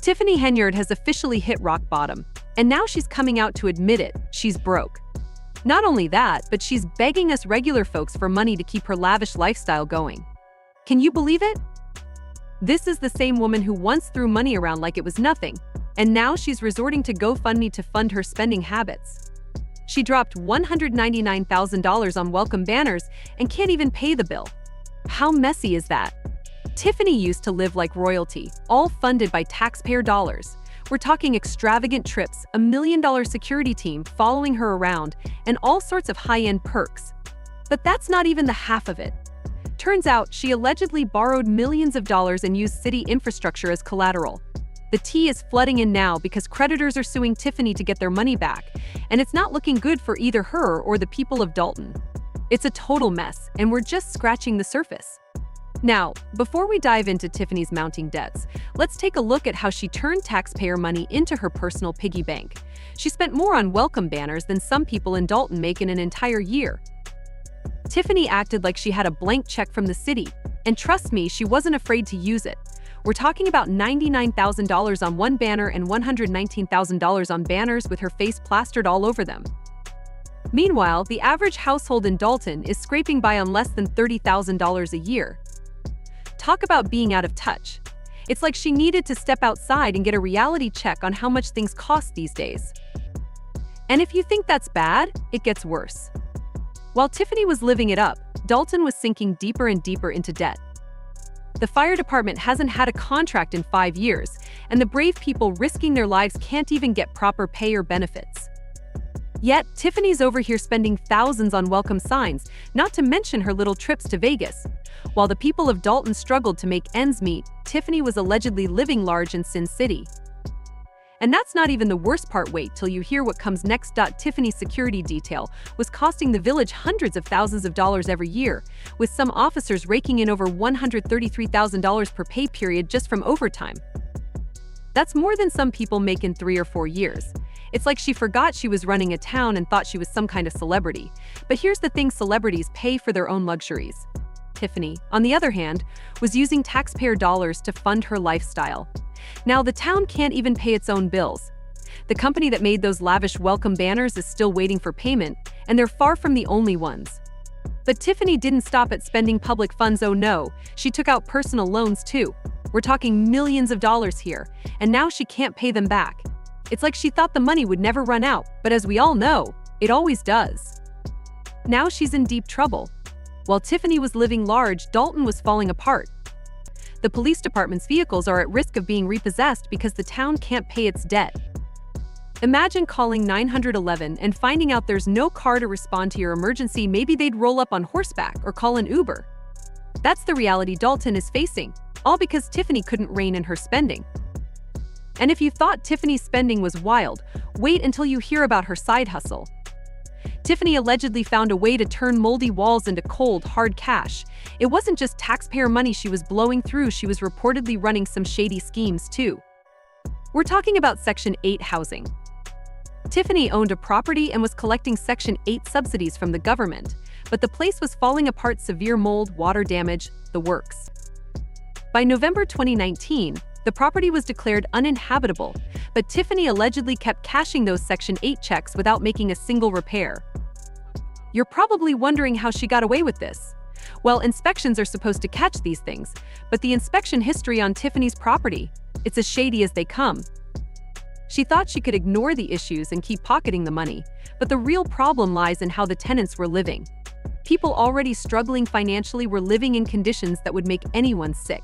Tiffany Henyard has officially hit rock bottom, and now she's coming out to admit it, she's broke. Not only that, but she's begging us regular folks for money to keep her lavish lifestyle going. Can you believe it? This is the same woman who once threw money around like it was nothing, and now she's resorting to GoFundMe to fund her spending habits. She dropped $199,000 on welcome banners and can't even pay the bill. How messy is that? Tiffany used to live like royalty, all funded by taxpayer dollars. We're talking extravagant trips, a $1 million security team following her around, and all sorts of high-end perks. But that's not even the half of it. Turns out she allegedly borrowed millions of dollars and used city infrastructure as collateral. The tea is flooding in now because creditors are suing Tiffany to get their money back, and it's not looking good for either her or the people of Dalton. It's a total mess, and we're just scratching the surface. Now, before we dive into Tiffany's mounting debts, let's take a look at how she turned taxpayer money into her personal piggy bank. She spent more on welcome banners than some people in Dalton make in an entire year. Tiffany acted like she had a blank check from the city, and trust me, she wasn't afraid to use it. We're talking about $99,000 on one banner and $119,000 on banners with her face plastered all over them. Meanwhile, the average household in Dalton is scraping by on less than $30,000 a year. Talk about being out of touch. It's like she needed to step outside and get a reality check on how much things cost these days. And if you think that's bad, it gets worse. While Tiffany was living it up, Dalton was sinking deeper and deeper into debt. The fire department hasn't had a contract in 5 years, and the brave people risking their lives can't even get proper pay or benefits. Yet, Tiffany's over here spending thousands on welcome signs, not to mention her little trips to Vegas. While the people of Dalton struggled to make ends meet, Tiffany was allegedly living large in Sin City. And that's not even the worst part. Wait till you hear what comes next. Tiffany's security detail was costing the village hundreds of thousands of dollars every year, with some officers raking in over $133,000 per pay period just from overtime. That's more than some people make in 3 or 4 years. It's like she forgot she was running a town and thought she was some kind of celebrity. But here's the thing: celebrities pay for their own luxuries. Tiffany, on the other hand, was using taxpayer dollars to fund her lifestyle. Now the town can't even pay its own bills. The company that made those lavish welcome banners is still waiting for payment, and they're far from the only ones. But Tiffany didn't stop at spending public funds. Oh no, she took out personal loans too. We're talking millions of dollars here, and now she can't pay them back. It's like she thought the money would never run out, but as we all know, it always does. Now she's in deep trouble. While Tiffany was living large, Dalton was falling apart. The police department's vehicles are at risk of being repossessed because the town can't pay its debt. Imagine calling 911 and finding out there's no car to respond to your emergency. Maybe they'd roll up on horseback or call an Uber. That's the reality Dalton is facing, all because Tiffany couldn't rein in her spending. And if you thought Tiffany's spending was wild, wait until you hear about her side hustle. Tiffany allegedly found a way to turn moldy walls into cold, hard cash. It wasn't just taxpayer money she was blowing through, she was reportedly running some shady schemes too. We're talking about Section 8 housing. Tiffany owned a property and was collecting Section 8 subsidies from the government, but the place was falling apart: severe mold, water damage, the works. By November 2019, the property was declared uninhabitable, but Tiffany allegedly kept cashing those Section 8 checks without making a single repair. You're probably wondering how she got away with this. Well, inspections are supposed to catch these things, but the inspection history on Tiffany's property, it's as shady as they come. She thought she could ignore the issues and keep pocketing the money, but the real problem lies in how the tenants were living. People already struggling financially were living in conditions that would make anyone sick.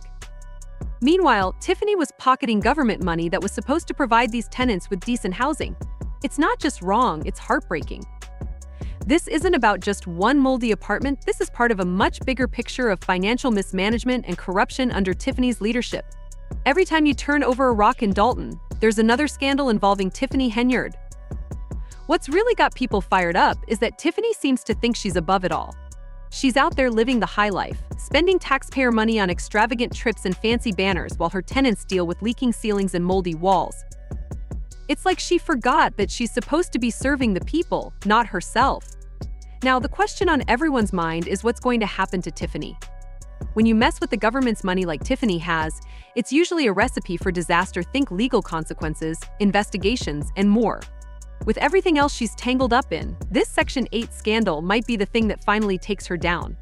Meanwhile, Tiffany was pocketing government money that was supposed to provide these tenants with decent housing. It's not just wrong, it's heartbreaking. This isn't about just one moldy apartment. This is part of a much bigger picture of financial mismanagement and corruption under Tiffany's leadership. Every time you turn over a rock in Dalton, there's another scandal involving Tiffany Henyard. What's really got people fired up is that Tiffany seems to think she's above it all. She's out there living the high life, spending taxpayer money on extravagant trips and fancy banners while her tenants deal with leaking ceilings and moldy walls. It's like she forgot that she's supposed to be serving the people, not herself. Now, the question on everyone's mind is what's going to happen to Tiffany. When you mess with the government's money like Tiffany has, it's usually a recipe for disaster. Think legal consequences, investigations, and more. With everything else she's tangled up in, this Section 8 scandal might be the thing that finally takes her down.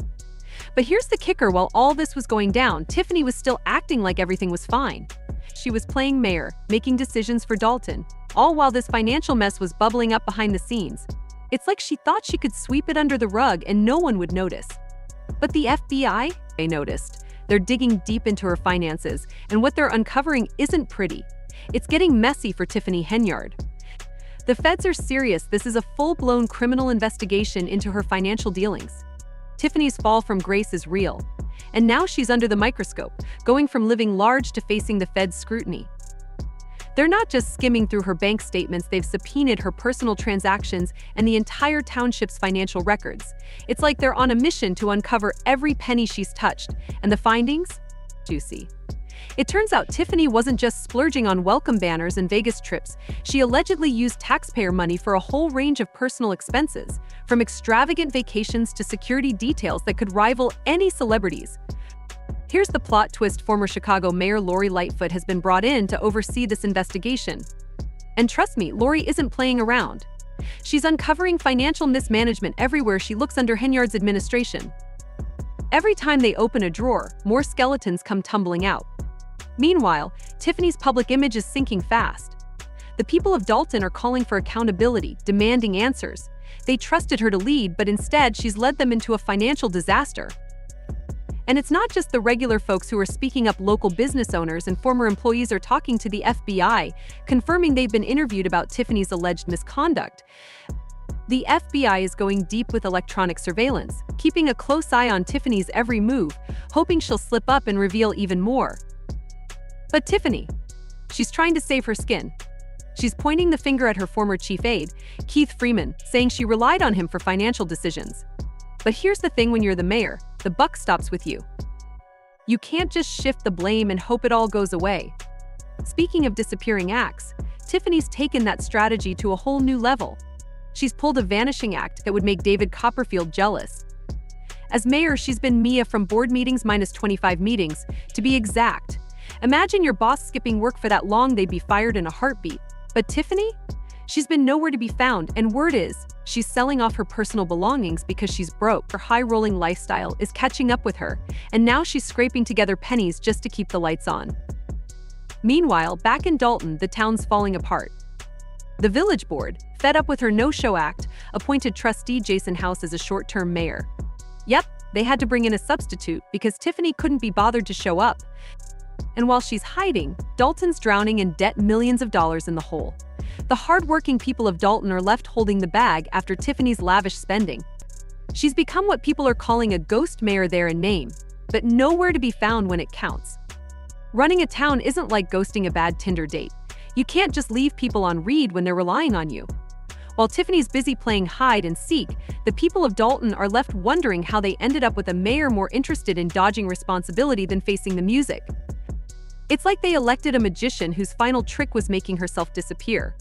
But here's the kicker: while all this was going down, Tiffany was still acting like everything was fine. She was playing mayor, making decisions for Dalton, all while this financial mess was bubbling up behind the scenes. It's like she thought she could sweep it under the rug and no one would notice. But the FBI, they noticed. They're digging deep into her finances, and what they're uncovering isn't pretty. It's getting messy for Tiffany Henyard. The feds are serious. This is a full-blown criminal investigation into her financial dealings. Tiffany's fall from grace is real, and now she's under the microscope, going from living large to facing the feds' scrutiny. They're not just skimming through her bank statements, they've subpoenaed her personal transactions and the entire township's financial records. It's like they're on a mission to uncover every penny she's touched, and the findings? Juicy. It turns out Tiffany wasn't just splurging on welcome banners and Vegas trips. She allegedly used taxpayer money for a whole range of personal expenses, from extravagant vacations to security details that could rival any celebrities. Here's the plot twist: former Chicago Mayor Lori Lightfoot has been brought in to oversee this investigation. And trust me, Lori isn't playing around. She's uncovering financial mismanagement everywhere she looks under Henyard's administration. Every time they open a drawer, more skeletons come tumbling out. Meanwhile, Tiffany's public image is sinking fast. The people of Dalton are calling for accountability, demanding answers. They trusted her to lead, but instead she's led them into a financial disaster. And it's not just the regular folks who are speaking up. Local business owners and former employees are talking to the FBI, confirming they've been interviewed about Tiffany's alleged misconduct. The FBI is going deep with electronic surveillance, keeping a close eye on Tiffany's every move, hoping she'll slip up and reveal even more. But Tiffany, she's trying to save her skin. She's pointing the finger at her former chief aide, Keith Freeman, saying she relied on him for financial decisions. But here's the thing: when you're the mayor, the buck stops with you. You can't just shift the blame and hope it all goes away. Speaking of disappearing acts, Tiffany's taken that strategy to a whole new level. She's pulled a vanishing act that would make David Copperfield jealous. As mayor, she's been Mia from board meetings minus 25 meetings, to be exact. Imagine your boss skipping work for that long, they'd be fired in a heartbeat. But Tiffany? She's been nowhere to be found, and word is, she's selling off her personal belongings because she's broke. Her high-rolling lifestyle is catching up with her, and now she's scraping together pennies just to keep the lights on. Meanwhile, back in Dalton, the town's falling apart. The village board, fed up with her no-show act, appointed trustee Jason House as a short-term mayor. Yep, they had to bring in a substitute because Tiffany couldn't be bothered to show up. And while she's hiding, Dalton's drowning in debt, millions of dollars in the hole. The hard-working people of Dalton are left holding the bag after Tiffany's lavish spending. She's become what people are calling a ghost mayor there in name, but nowhere to be found when it counts. Running a town isn't like ghosting a bad Tinder date. You can't just leave people on read when they're relying on you. While Tiffany's busy playing hide and seek, the people of Dalton are left wondering how they ended up with a mayor more interested in dodging responsibility than facing the music. It's like they elected a magician whose final trick was making herself disappear.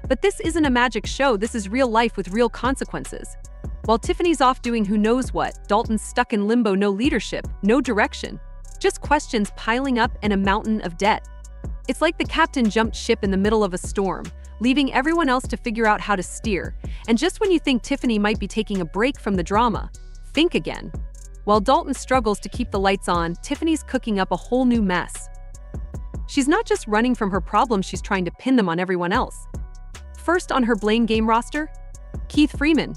But this isn't a magic show, this is real life with real consequences. While Tiffany's off doing who knows what, Dalton's stuck in limbo: no leadership, no direction, just questions piling up and a mountain of debt. It's like the captain jumped ship in the middle of a storm, leaving everyone else to figure out how to steer. And just when you think Tiffany might be taking a break from the drama, think again. While Dalton struggles to keep the lights on, Tiffany's cooking up a whole new mess. She's not just running from her problems, she's trying to pin them on everyone else. First on her blame game roster, Keith Freeman.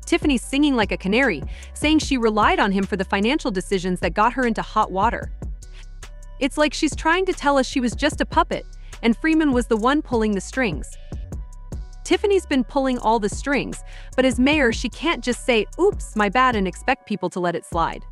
Tiffany's singing like a canary, saying she relied on him for the financial decisions that got her into hot water. It's like she's trying to tell us she was just a puppet, and Freeman was the one pulling the strings. Tiffany's been pulling all the strings, but as mayor, she can't just say, "Oops, my bad," and expect people to let it slide.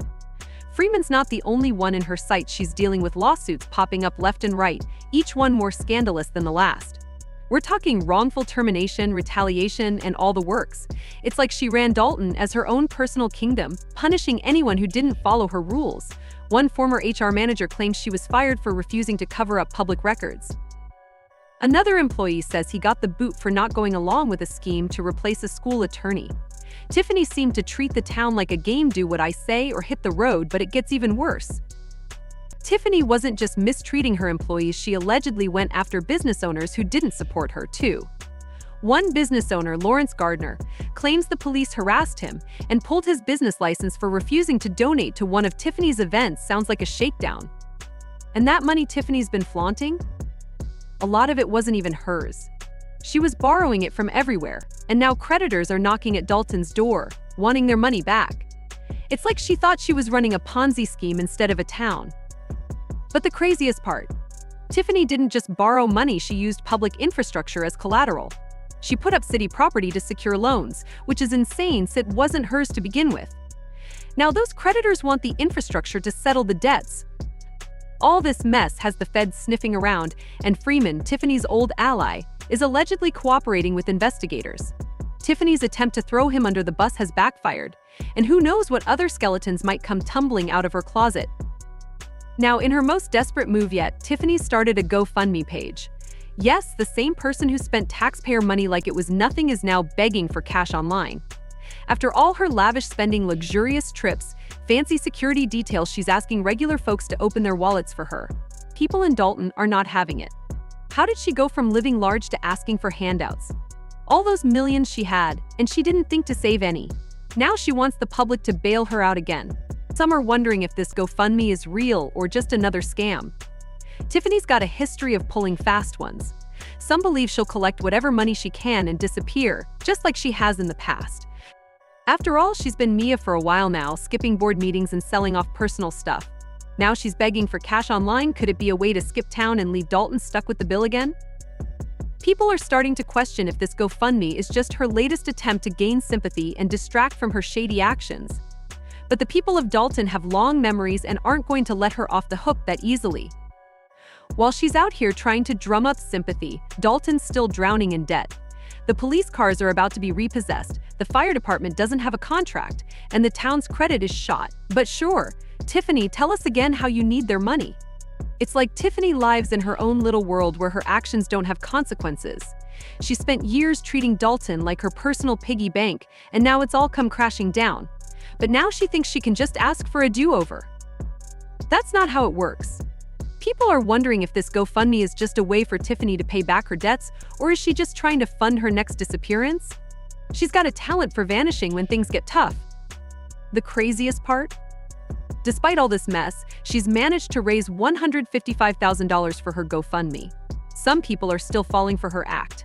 Freeman's not the only one in her sight. She's dealing with lawsuits popping up left and right, each one more scandalous than the last. We're talking wrongful termination, retaliation, and all the works. It's like she ran Dalton as her own personal kingdom, punishing anyone who didn't follow her rules. One former HR manager claims she was fired for refusing to cover up public records. Another employee says he got the boot for not going along with a scheme to replace a school attorney. Tiffany seemed to treat the town like a game, do what I say or hit the road, but it gets even worse. Tiffany wasn't just mistreating her employees, she allegedly went after business owners who didn't support her too. One business owner, Lawrence Gardner, claims the police harassed him and pulled his business license for refusing to donate to one of Tiffany's events. Sounds like a shakedown. And that money Tiffany's been flaunting? A lot of it wasn't even hers. She was borrowing it from everywhere, and now creditors are knocking at Dalton's door, wanting their money back. It's like she thought she was running a Ponzi scheme instead of a town. But the craziest part, Tiffany didn't just borrow money, she used public infrastructure as collateral. She put up city property to secure loans, which is insane since it wasn't hers to begin with. Now those creditors want the infrastructure to settle the debts. All this mess has the feds sniffing around, and Freeman, Tiffany's old ally, is allegedly cooperating with investigators. Tiffany's attempt to throw him under the bus has backfired, and who knows what other skeletons might come tumbling out of her closet. Now, in her most desperate move yet, Tiffany started a GoFundMe page. Yes, the same person who spent taxpayer money like it was nothing is now begging for cash online. After all her lavish spending, luxurious trips, fancy security details, she's asking regular folks to open their wallets for her. People in Dalton are not having it. How did she go from living large to asking for handouts? All those millions she had, and she didn't think to save any. Now she wants the public to bail her out again. Some are wondering if this GoFundMe is real or just another scam. Tiffany's got a history of pulling fast ones. Some believe she'll collect whatever money she can and disappear, just like she has in the past. After all, she's been Mia for a while now, skipping board meetings and selling off personal stuff. Now she's begging for cash online. Could it be a way to skip town and leave Dalton stuck with the bill again? People are starting to question if this GoFundMe is just her latest attempt to gain sympathy and distract from her shady actions. But the people of Dalton have long memories and aren't going to let her off the hook that easily. While she's out here trying to drum up sympathy, Dalton's still drowning in debt. The police cars are about to be repossessed, the fire department doesn't have a contract, and the town's credit is shot. But sure, Tiffany, tell us again how you need their money. It's like Tiffany lives in her own little world where her actions don't have consequences. She spent years treating Dalton like her personal piggy bank, and now it's all come crashing down. But now she thinks she can just ask for a do-over. That's not how it works. People are wondering if this GoFundMe is just a way for Tiffany to pay back her debts, or is she just trying to fund her next disappearance? She's got a talent for vanishing when things get tough. The craziest part? Despite all this mess, she's managed to raise $155,000 for her GoFundMe. Some people are still falling for her act.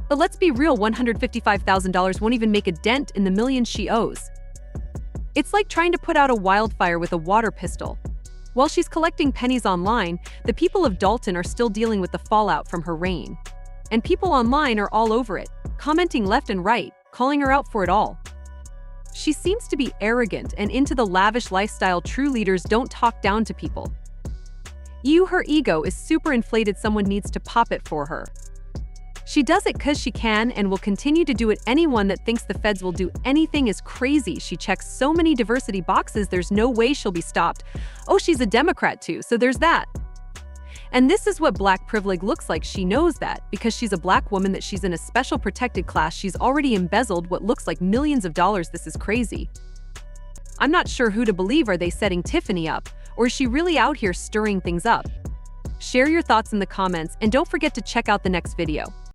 But let's be real, $155,000 won't even make a dent in the millions she owes. It's like trying to put out a wildfire with a water pistol. While she's collecting pennies online, the people of Dalton are still dealing with the fallout from her reign. And people online are all over it, commenting left and right, calling her out for it all. She seems to be arrogant and into the lavish lifestyle. True leaders don't talk down to people. Her ego is super inflated. Someone needs to pop it for her. She does it because she can and will continue to do it. Anyone that thinks the feds will do anything is crazy. She checks so many diversity boxes, there's no way she'll be stopped. Oh, she's a Democrat too, so there's that. And this is what black privilege looks like. She knows that because she's a black woman, that she's in a special protected class. She's already embezzled what looks like millions of dollars. This is crazy. I'm not sure who to believe. Are they setting Tiffany up, or is she really out here stirring things up? Share your thoughts in the comments and don't forget to check out the next video.